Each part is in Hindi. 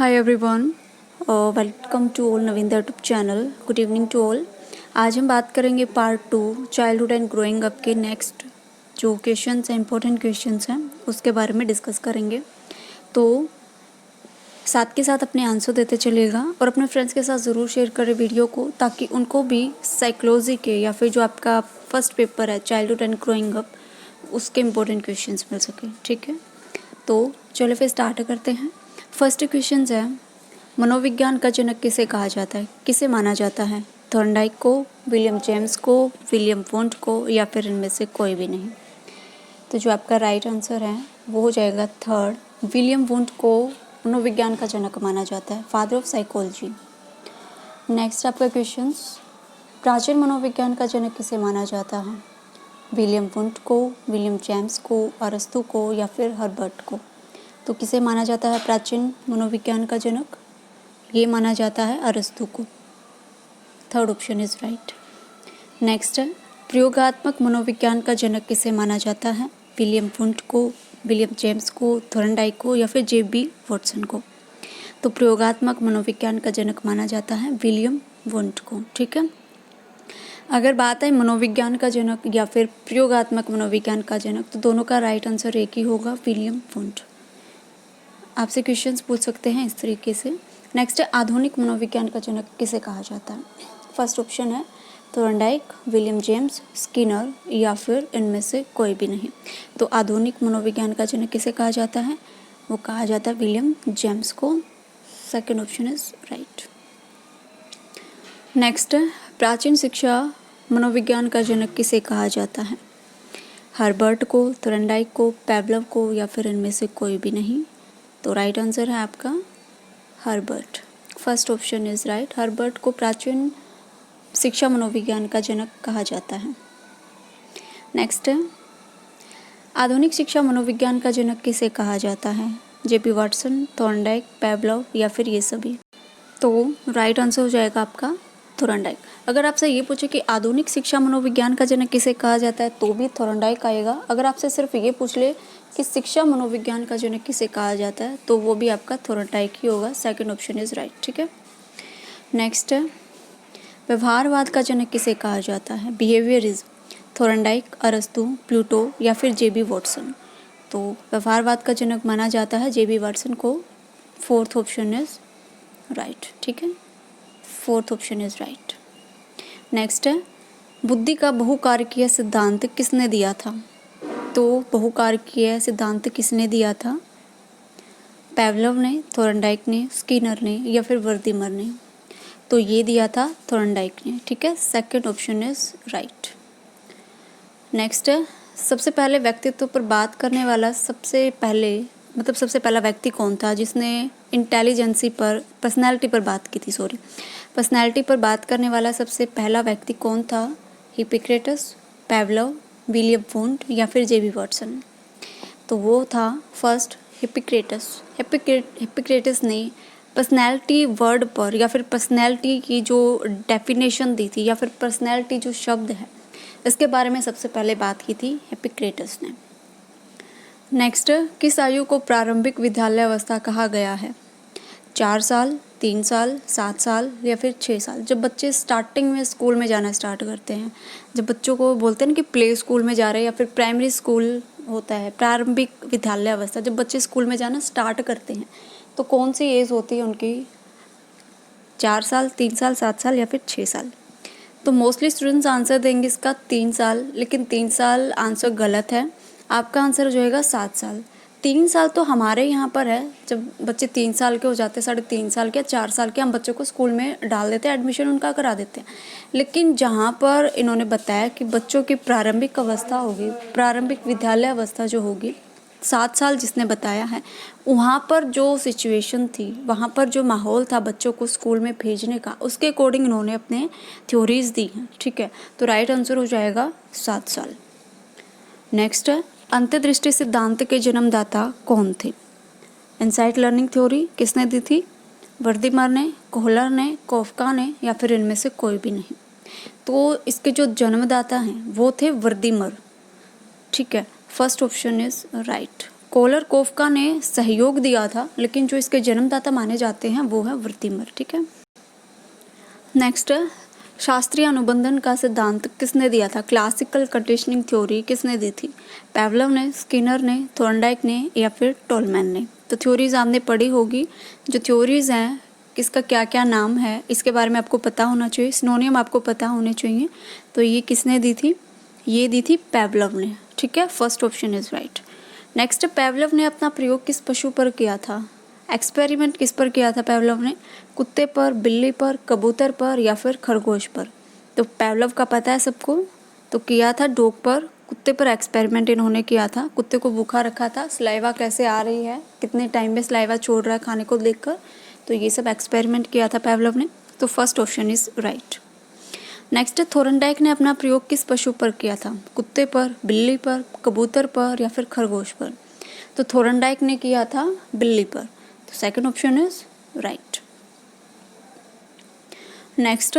Hi everyone, welcome to all Navindra YouTube channel. Good evening to all. आज हम बात करेंगे part 2 childhood and growing up के नेक्स्ट जो क्वेश्चंस हैं, इंपॉर्टेंट क्वेश्चंस हैं, उसके बारे में डिस्कस करेंगे। तो साथ के साथ अपने आंसर देते चलिएगा और अपने फ्रेंड्स के साथ ज़रूर शेयर करें वीडियो को, ताकि उनको भी साइकोलॉजी के या फिर जो आपका फर्स्ट पेपर है चाइल्डहुड एंड ग्रोइंग अप उसके इंपॉर्टेंट क्वेश्चंस मिल सके। ठीक है, तो चलो फिर स्टार्ट करते हैं। फर्स्ट क्वेश्चन है, मनोविज्ञान का जनक किसे कहा जाता है, किसे माना जाता है? थॉर्नडाइक को, विलियम जेम्स को, विलियम वुंट को, या फिर इनमें से कोई भी नहीं। तो जो आपका राइट आंसर है वो हो जाएगा थर्ड, विलियम वुंट को मनोविज्ञान का जनक माना जाता है, फादर ऑफ साइकोलॉजी। नेक्स्ट आपका क्वेश्चन, प्राचीन मनोविज्ञान का जनक किसे माना जाता है? विलियम वुंट को, विलियम जेम्स को, अरस्तु को, या फिर हर्बर्ट को? तो किसे माना जाता है प्राचीन मनोविज्ञान का जनक? ये माना जाता है अरस्तु को। Third option is right. Next है, प्रयोगात्मक मनोविज्ञान का जनक किसे माना जाता है? विलियम वुंट को, विलियम जेम्स को, थॉर्नडाइक को, या फिर जेबी वॉटसन को? तो प्रयोगात्मक मनोविज्ञान का जनक माना जाता है विलियम वुंट को। ठीक है, अगर बात है मनोविज्ञान का जनक या फिर प्रयोगात्मक मनोविज्ञान का जनक, तो दोनों का राइट आंसर एक ही होगा, विलियम वुंट। आपसे क्वेश्चंस पूछ सकते हैं इस तरीके से। नेक्स्ट है, आधुनिक मनोविज्ञान का जनक किसे कहा जाता है? फर्स्ट ऑप्शन है थॉर्नडाइक, विलियम जेम्स, स्किनर, या फिर इनमें से कोई भी नहीं। तो आधुनिक मनोविज्ञान का जनक किसे कहा जाता है? वो कहा जाता है विलियम जेम्स को। Second option is right. Next है, प्राचीन शिक्षा मनोविज्ञान का जनक किसे कहा जाता है? हर्बर्ट को, थॉर्नडाइक को, पैवलव को, या फिर इनमें से कोई भी नहीं। तो राइट आंसर है आपका Herbert. First option is right. Herbert को प्राचीन शिक्षा मनोविज्ञान का जनक कहा जाता है। नेक्स्ट है, आधुनिक शिक्षा मनोविज्ञान का जनक किसे कहा जाता है? जेबी वाटसन, थॉर्नडाइक, पैवलव, या फिर ये सभी? तो राइट आंसर हो जाएगा आपका थॉर्नडाइक। अगर आपसे ये पूछे कि आधुनिक शिक्षा मनोविज्ञान का जनक किसे कहा जाता है, तो भी थॉर्नडाइक आएगा। अगर आपसे सिर्फ ये पूछ ले कि शिक्षा मनोविज्ञान का जनक किसे कहा जाता है, तो वो भी आपका थॉर्नडाइक ही होगा। Second option is right. ठीक है, नेक्स्ट है, व्यवहारवाद का जनक किसे कहा जाता है? बिहेवियरिज्म, थॉर्नडाइक, अरस्तु, प्लूटो, या फिर जेबी वॉटसन? तो व्यवहारवाद का जनक माना जाता है जेबी वॉटसन को। Fourth option is right. ठीक है, fourth option is right. Next है, बुद्धि का बहुकारकीय सिद्धांत किसने दिया था? तो बहुकारकीय सिद्धांत किसने दिया था? पैवलव ने, थॉर्नडाइक ने, स्किनर ने, या फिर वर्दीमर ने? तो ये दिया था थॉर्नडाइक ने। ठीक है, second option is right. Next है, सबसे पहले व्यक्तित्व पर बात करने वाला सबसे पहला व्यक्ति कौन था जिसने इंटेलिजेंसी पर, पर्सनैलिटी पर बात की थी? पर्सनैलिटी पर बात करने वाला सबसे पहला व्यक्ति कौन था? हिप्पोक्रेटस, पैवलव, विलियम वुंट, या फिर जेबी वॉटसन? तो वो था फर्स्ट हिप्पोक्रेटस। हिप्पोक्रेटस ने पर्सनैलिटी वर्ड पर या फिर पर्सनैलिटी की जो डेफिनेशन दी थी, या फिर पर्सनैलिटी जो शब्द है, इसके बारे में सबसे पहले बात की थी हिप्पोक्रेटस ने। नेक्स्ट, किस आयु को प्रारंभिक विद्यालय अवस्था कहा गया है? 4 साल, 3 साल, 7 साल, या फिर 6 साल? जब बच्चे स्टार्टिंग में स्कूल में जाना स्टार्ट करते हैं, जब बच्चों को बोलते हैं ना कि प्ले स्कूल में जा रहे हैं, या फिर प्राइमरी स्कूल होता है, प्रारंभिक विद्यालय अवस्था, जब बच्चे स्कूल में जाना स्टार्ट करते हैं, तो कौन सी एज होती है उनकी? 4 साल, 3 साल, 7 साल, या फिर 6 साल? तो मोस्टली स्टूडेंट्स आंसर देंगे इसका 3 साल, लेकिन 3 साल आंसर गलत है। आपका आंसर हो जाएगा 7 साल। 3 साल तो हमारे यहाँ पर है, जब बच्चे 3 साल के हो जाते हैं, 3.5 साल के, 4 साल के, हम बच्चों को स्कूल में डाल देते हैं, एडमिशन उनका करा देते हैं। लेकिन जहाँ पर इन्होंने बताया कि बच्चों की प्रारंभिक अवस्था होगी, प्रारंभिक विद्यालय अवस्था जो होगी, 7 साल जिसने बताया है, वहाँ पर जो सिचुएशन थी, वहाँ पर जो माहौल था बच्चों को स्कूल में भेजने का, उसके अकॉर्डिंग इन्होंने अपने थ्योरीज दी हैं। ठीक है, तो राइट आंसर हो जाएगा 7 साल। नेक्स्ट है, अंतर्दृष्टि सिद्धांत के जन्मदाता कौन थे? इनसाइट लर्निंग थ्योरी किसने दी थी? वर्दीमर ने, कोहलर ने, कोफका ने, या फिर इनमें से कोई भी नहीं? तो इसके जो जन्मदाता हैं वो थे वर्दीमर। ठीक है, फर्स्ट ऑप्शन इज राइट। कोलरकोफ्का ने सहयोग दिया था, लेकिन जो इसके जन्मदाता माने जाते हैं वो है वर्तिमर। ठीक है। नेक्स्ट, शास्त्रीय अनुबंधन का सिद्धांत किसने दिया था? क्लासिकल कंडीशनिंग थ्योरी किसने दी थी? पेवलोव ने, स्किनर ने, थॉर्नडाइक ने या फिर टोलमैन ने? तो थ्योरीज आपने पढ़ी होगी। जो थ्योरीज हैं किसका क्या क्या नाम है इसके बारे में आपको पता होना चाहिए, सिनोनियम आपको पता होने चाहिए। तो ये किसने दी थी? ये दी थी पेवलोव ने। ठीक है, first option is right. Next, Pavlov ने अपना प्रयोग किस पशु पर किया था? एक्सपेरिमेंट किस पर किया था पेवलोव ने? कुत्ते पर, बिल्ली पर, कबूतर पर या फिर खरगोश पर? तो पेवलोव का पता है सबको, तो किया था डॉग पर। कुत्ते पर एक्सपेरिमेंट इन्होंने किया था। कुत्ते को भूखा रखा था, सलाइवा कैसे आ रही है, कितने टाइम में सलाइवा छोड़ रहा है खाने को देखकर, तो ये सब एक्सपेरिमेंट किया था पेवलोव ने। तो first option is right. Next, Thorndike ने अपना प्रयोग किस पशु पर किया था? कुत्ते पर, बिल्ली पर, कबूतर पर या फिर खरगोश पर? तो थॉर्नडाइक ने किया था बिल्ली पर। तो second option is right. Next,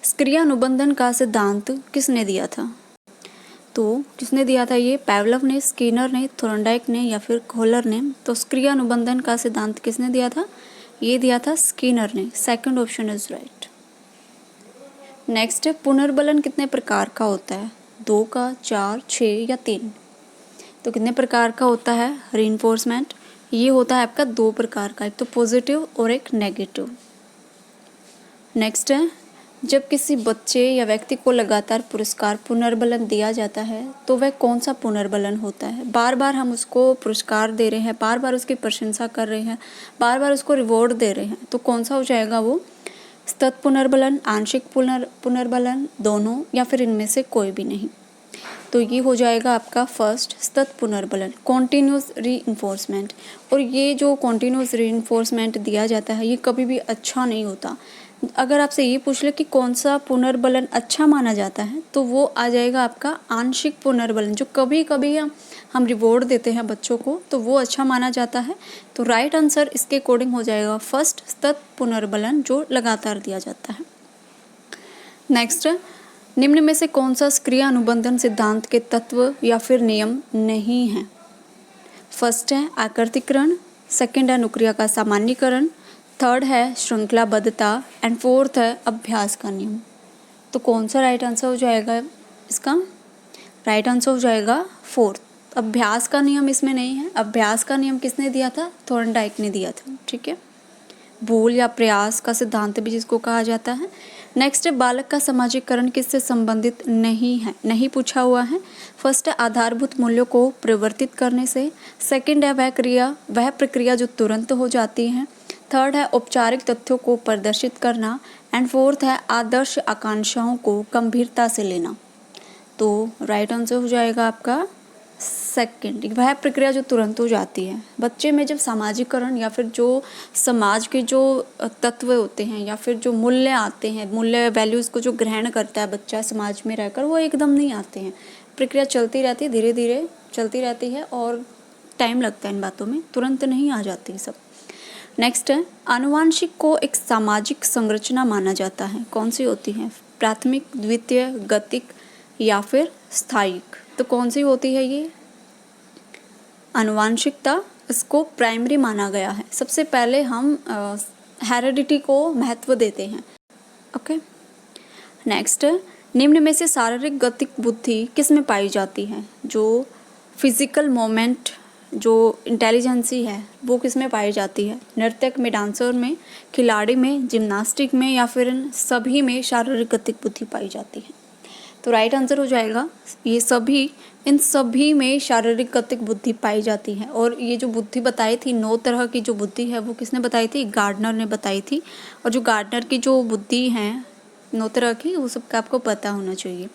सक्रिय अनुबंधन का सिद्धांत किसने दिया था? तो किसने दिया था ये? पेवलोव ने, स्किनर ने, थॉर्नडाइक ने या फिर कोहलर ने? तो सक्रिय अनुबंधन का सिद्धांत किसने दिया था? ये दिया था स्किनर ने। Second option is right. Next, पुनर्बलन कितने प्रकार का होता है? 2 का, 4, 6 या 3? तो कितने प्रकार का होता है? रीइंफोर्समेंट ये होता है आपका 2 प्रकार का, एक तो पॉजिटिव और एक नेगेटिव। नेक्स्ट है, जब किसी बच्चे या व्यक्ति को लगातार पुरस्कार पुनर्बलन दिया जाता है तो वह कौन सा पुनर्बलन होता है? बार बार हम उसको पुरस्कार दे रहे हैं, बार बार उसकी प्रशंसा कर रहे हैं, बार बार उसको रिवॉर्ड दे रहे हैं, तो कौन सा हो जाएगा वो? सतत पुनर्बलन, आंशिक पुनर्बलन, दोनों या फिर इनमें से कोई भी नहीं? तो ये हो जाएगा आपका फर्स्ट सतत पुनर्बलन, कॉन्टिन्यूस रीइंफोर्समेंट। और ये जो कॉन्टिन्यूस रीइंफोर्समेंट दिया जाता है ये कभी भी अच्छा नहीं होता। अगर आपसे ये पूछ ले कि कौन सा पुनर्बलन अच्छा माना जाता है तो वो आ जाएगा आपका आंशिक पुनर्बलन, जो कभी कभी हम रिवॉर्ड देते हैं बच्चों को तो वो अच्छा माना जाता है। तो राइट आंसर इसके अकॉर्डिंग हो जाएगा फर्स्ट सतत पुनर्बलन, जो लगातार दिया जाता है। नेक्स्ट, निम्न में से कौन सा सक्रिय अनुबंधन सिद्धांत के तत्व या फिर नियम नहीं है? फर्स्ट है आकृतिकरण, सेकंड है अनुक्रिया का सामान्यीकरण, थर्ड है श्रृंखलाबद्धता एंड फोर्थ है अभ्यास का नियम। तो कौन सा राइट आंसर हो जाएगा इसका? राइट आंसर हो जाएगा फोर्थ, अभ्यास का नियम इसमें नहीं है। अभ्यास का नियम किसने दिया था? थॉर्नडाइक ने दिया था। ठीक है, भूल या प्रयास का सिद्धांत भी जिसको कहा जाता है। नेक्स्ट है, बालक का समाजीकरण किससे संबंधित नहीं है? नहीं पूछा हुआ है। फर्स्ट है आधारभूत मूल्यों को परिवर्तित करने से, सेकंड है वह प्रक्रिया जो तुरंत हो जाती है, थर्ड है औपचारिक तथ्यों को प्रदर्शित करना एंड फोर्थ है आदर्श आकांक्षाओं को गंभीरता से लेना। तो राइट आंसर हो जाएगा आपका सेकंड, वह प्रक्रिया जो तुरंत हो जाती है। बच्चे में जब सामाजिकरण या फिर जो समाज के जो तत्व होते हैं या फिर जो मूल्य आते हैं, मूल्य वैल्यूज़ को जो ग्रहण करता है बच्चा समाज में रहकर, वो एकदम नहीं आते हैं। प्रक्रिया चलती रहती है, धीरे धीरे चलती रहती है और टाइम लगता है इन बातों में, तुरंत नहीं आ जाती सब। नेक्स्ट है, आनुवांशिक को एक सामाजिक संरचना माना जाता है, कौन सी होती है? प्राथमिक, द्वितीय, गतिक या फिर स्थायिक? तो कौन सी होती है ये आनुवांशिकता? इसको प्राइमरी माना गया है। सबसे पहले हम हेरिडिटी को महत्व देते हैं। ओके, नेक्स्ट, निम्न में से शारीरिक गतिक बुद्धि किस में पाई जाती है? जो फिजिकल मोमेंट, जो इंटेलिजेंसी है वो किस में पाई जाती है? नर्तक में, डांसर में, खिलाड़ी में, जिम्नास्टिक में या फिर इन सभी में शारीरिक गतिक बुद्धि पाई जाती है? तो राइट आंसर हो जाएगा ये सभी, इन सभी में शारीरिक गतिक बुद्धि पाई जाती है। और ये जो बुद्धि बताई थी 9 तरह की जो बुद्धि है वो किसने बताई थी? गार्डनर ने बताई थी। और जो गार्डनर की जो बुद्धि है 9 तरह की, वो सबका आपको पता होना चाहिए।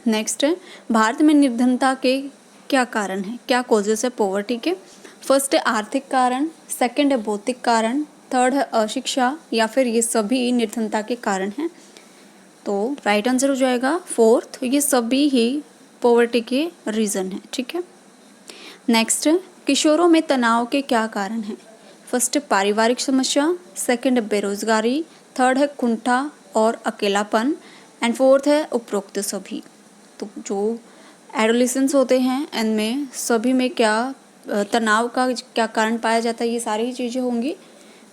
नेक्स्ट है, भारत में निर्धनता के क्या कारण है? क्या कॉजेस है पॉवर्टी के? फर्स्ट है आर्थिक कारण, सेकंड है भौतिक कारण, थर्ड है अशिक्षा या फिर ये सभी निर्धनता के कारण हैं? तो राइट आंसर हो जाएगा फोर्थ, ये सभी ही पॉवर्टी के रीज़न है। ठीक है, नेक्स्ट, किशोरों में तनाव के क्या कारण हैं? फर्स्ट पारिवारिक समस्या, सेकंड बेरोजगारी, थर्ड है कुंठा और अकेलापन एंड फोर्थ है उपरोक्त सभी। तो जो एडोलेसेंस होते हैं, इनमें सभी में क्या तनाव का क्या कारण पाया जाता है, ये सारी ही चीज़ें होंगी।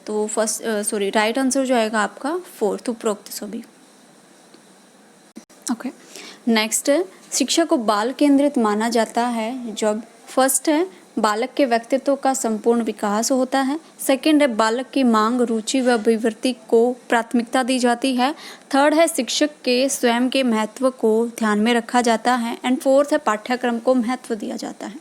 तो राइट आंसर जो आएगा आपका 4th, उपरोक्त सभी। ओके, नेक्स्ट है शिक्षा को बाल केंद्रित माना जाता है जब फर्स्ट है बालक के व्यक्तित्व का संपूर्ण विकास होता है, सेकंड है बालक की मांग, रुचि व अभिवृत्ति को प्राथमिकता दी जाती है, थर्ड है शिक्षक के स्वयं के महत्व को ध्यान में रखा जाता है, एंड फोर्थ है पाठ्यक्रम को महत्व दिया जाता है।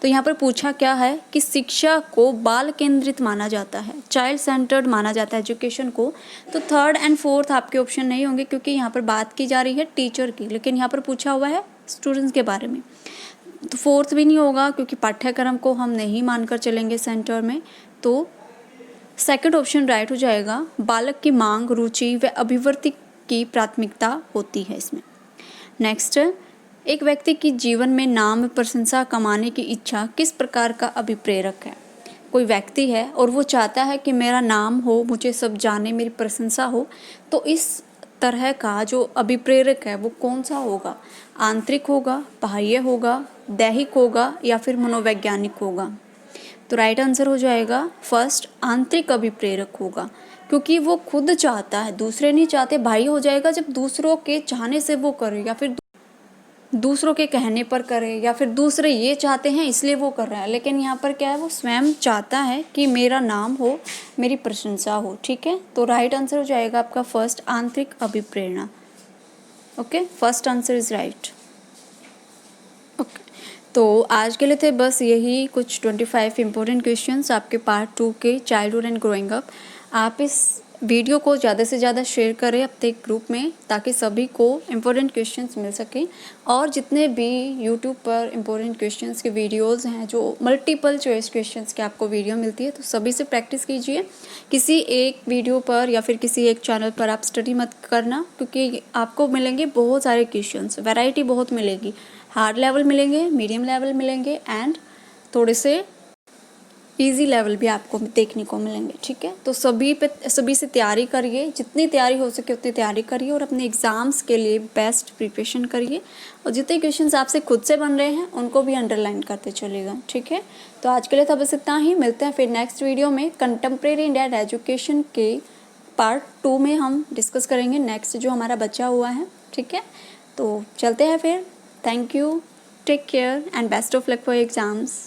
तो यहाँ पर पूछा क्या है कि शिक्षा को बाल केंद्रित माना जाता है, चाइल्ड सेंटर्ड माना जाता है एजुकेशन को। तो थर्ड एंड फोर्थ आपके ऑप्शन नहीं होंगे, क्योंकि यहाँ पर बात की जा रही है टीचर की, लेकिन यहाँ पर पूछा हुआ है स्टूडेंट्स के बारे में। तो फोर्थ भी नहीं होगा, क्योंकि पाठ्यक्रम को हम नहीं मानकर चलेंगे सेंटर में। तो सेकंड ऑप्शन राइट हो जाएगा, बालक की मांग, रुचि व अभिवृत्ति की प्राथमिकता होती है इसमें। नेक्स्ट, एक व्यक्ति की जीवन में नाम, प्रशंसा कमाने की इच्छा किस प्रकार का अभिप्रेरक है। कोई व्यक्ति है और वो चाहता है कि मेरा नाम हो, मुझे सब जाने, मेरी प्रशंसा हो, तो इस तरह का जो अभिप्रेरक है वो कौन सा होगा। आंतरिक होगा, बाह्य होगा, दैहिक होगा या फिर मनोवैज्ञानिक होगा। तो राइट आंसर हो जाएगा फर्स्ट, आंतरिक अभिप्रेरक होगा, क्योंकि वो खुद चाहता है, दूसरे नहीं चाहते। बाह्य हो जाएगा जब दूसरों के चाहने से वो करे, या फिर दूसरों के कहने पर करे, या फिर दूसरे ये चाहते हैं इसलिए वो कर रहा है। लेकिन यहाँ पर क्या है, वो स्वयं चाहता है कि मेरा नाम हो, मेरी प्रशंसा हो। ठीक है, तो राइट आंसर हो जाएगा आपका फर्स्ट, आंतरिक अभिप्रेरणा। Okay, first answer is right. Okay, तो आज के लिए थे बस यही कुछ 25 इंपॉर्टेंट क्वेश्चंस आपके पार्ट 2 के चाइल्डहुड एंड ग्रोइंग अप। आप इस वीडियो को ज़्यादा से ज़्यादा शेयर करें अपने ग्रुप में, ताकि सभी को इम्पोर्टेंट क्वेश्चंस मिल सकें। और जितने भी यूट्यूब पर इम्पोर्टेंट क्वेश्चंस के वीडियोस हैं, जो मल्टीपल चॉइस क्वेश्चंस की आपको वीडियो मिलती है, तो सभी से प्रैक्टिस कीजिए। किसी एक वीडियो पर या फिर किसी एक चैनल पर आप स्टडी मत करना, क्योंकि आपको मिलेंगे बहुत सारे क्वेश्चंस, वैरायटी बहुत मिलेगी। हार्ड लेवल मिलेंगे, मीडियम लेवल मिलेंगे, एंड थोड़े से इजी लेवल भी आपको देखने को मिलेंगे। ठीक है, तो सभी से तैयारी करिए, जितनी तैयारी हो सके उतनी तैयारी करिए, और अपने एग्ज़ाम्स के लिए बेस्ट प्रिपरेशन करिए। और जितने क्वेश्चंस आपसे खुद से बन रहे हैं उनको भी अंडरलाइन करते चलेगा। ठीक है, तो आज के लिए था बस इतना ही। मिलते हैं फिर नेक्स्ट वीडियो में। कंटेम्प्रेरी इंडियन एजुकेशन के पार्ट 2 में हम डिस्कस करेंगे नेक्स्ट जो हमारा बचा हुआ है। ठीक है, तो चलते हैं फिर। Thank you, take care and best of luck for exams.